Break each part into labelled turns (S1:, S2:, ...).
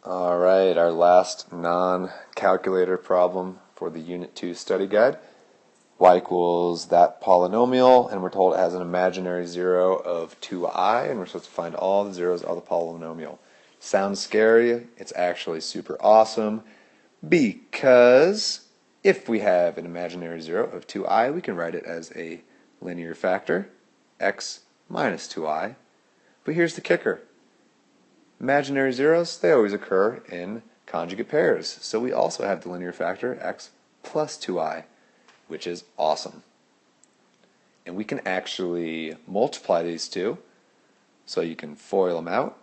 S1: Alright, our last non-calculator problem for the Unit 2 study guide. Y equals that polynomial, and we're told it has an imaginary zero of 2i, and we're supposed to find all the zeros of the polynomial. Sounds scary. It's actually super awesome, because if we have an imaginary zero of 2i, we can write it as a linear factor, x minus 2i. But here's the kicker. Imaginary zeros, they always occur in conjugate pairs. So we also have the linear factor x plus 2i, which is awesome. And we can actually multiply these two, so you can FOIL them out,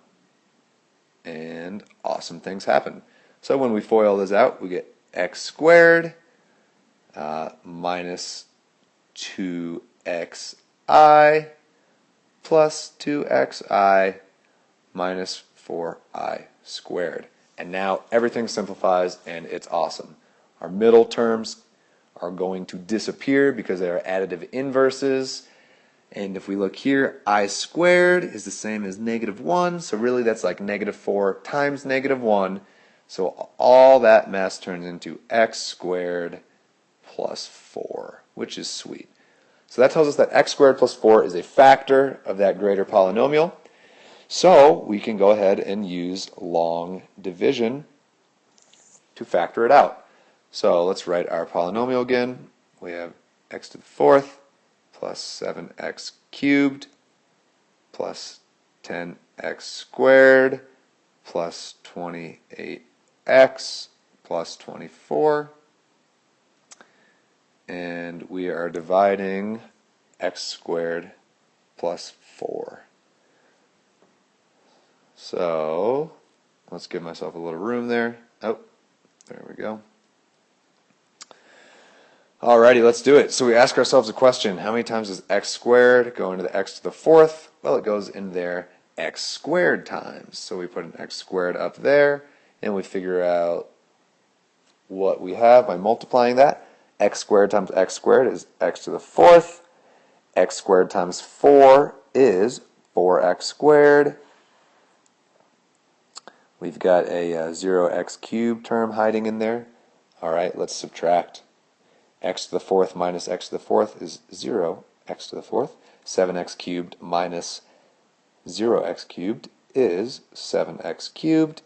S1: and awesome things happen. So when we FOIL this out, we get x squared minus 2xi plus 2xi minus 4i squared. And now everything simplifies and it's awesome. Our middle terms are going to disappear because they are additive inverses. And if we look here, I squared is the same as -1, so really that's like -4 times -1. So all that mess turns into x squared plus 4, which is sweet. So that tells us that x squared plus 4 is a factor of that greater polynomial. So we can go ahead and use long division to factor it out. So let's write our polynomial again. We have x to the fourth plus 7x cubed plus 10x squared plus 28x plus 24. And we are dividing x squared plus 4. So let's give myself a little room there. Oh, there we go. Alrighty, let's do it. So we ask ourselves a question. How many times does x squared go into the x to the fourth? Well, it goes in there x squared times. So we put an x squared up there, and we figure out what we have by multiplying that. X squared times x squared is x to the fourth. X squared times 4 is 4x squared. We've got a 0x cubed term hiding in there. Alright, let's subtract. X to the fourth minus x to the fourth is 0x to the fourth. 7x cubed minus 0x cubed is 7x cubed.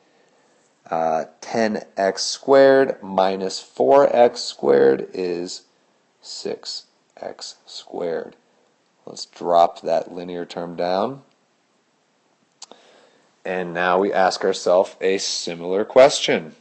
S1: 10x squared minus 4x squared is 6x squared. Let's drop that linear term down. And now we ask ourselves a similar question.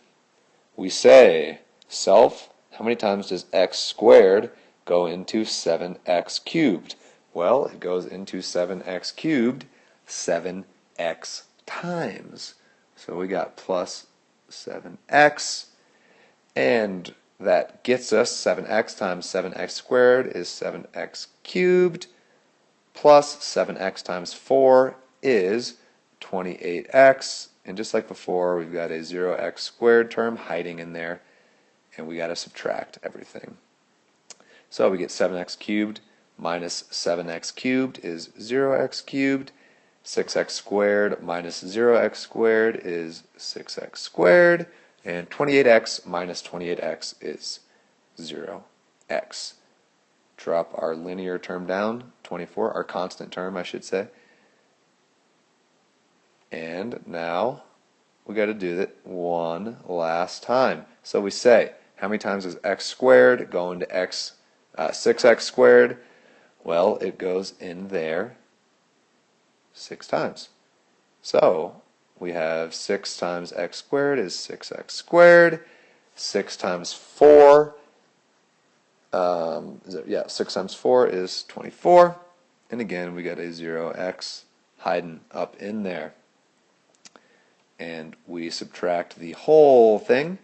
S1: We say, self, how many times does x squared go into 7x cubed? Well, it goes into 7x cubed 7x times. So we got plus 7x, and that gets us 7x times 7x squared is 7x cubed, plus 7x times 4 is 28x, and just like before, we've got a 0x squared term hiding in there, and we got to subtract everything. So we get 7x cubed minus 7x cubed is 0x cubed. 6x squared minus 0x squared is 6x squared. And 28x minus 28x is 0x. Drop our linear term down, 24, our constant term, I should say. And now we got to do that one last time. So we say, how many times does x squared go into 6x squared? Well, it goes in there 6 times. So we have 6 times x squared is 6x squared. 6 times 4, 6 times 4 is 24. And again, we got a 0x hiding up in there. And we subtract the whole thing,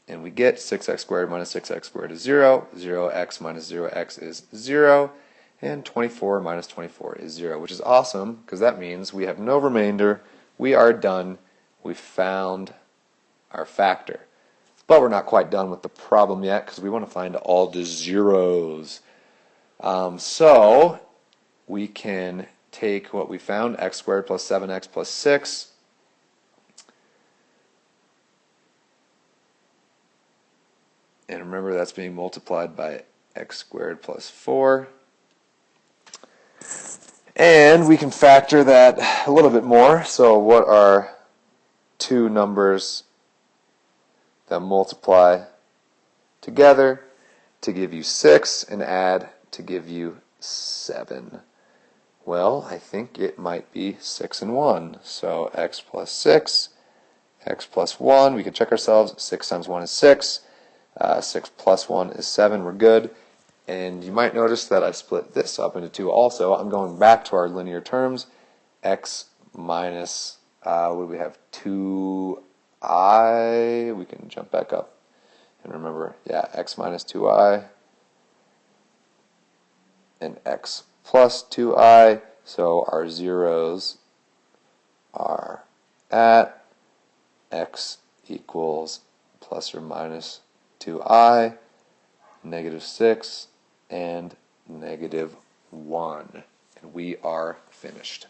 S1: and we get 6x squared minus 6x squared is 0. 0x minus 0x is 0. And 24 minus 24 is 0, which is awesome because that means we have no remainder. We are done. We've found our factor. But we're not quite done with the problem yet because we want to find all the zeros. So we can take what we found, x squared plus 7x plus 6, And remember, that's being multiplied by x squared plus 4. And we can factor that a little bit more. So what are two numbers that multiply together to give you 6 and add to give you 7? Well, I think it might be 6 and 1. So x plus 6, x plus 1. We can check ourselves. 6 times 1 is 6. 6 plus 1 is 7. We're good. And you might notice that I split this up into 2 also. I'm going back to our linear terms. X minus, what do we have? 2i. We can jump back up. And remember, yeah, x minus 2i and x plus 2i. So our zeros are at x equals plus or minus 2i, negative 6, and negative 1. And we are finished.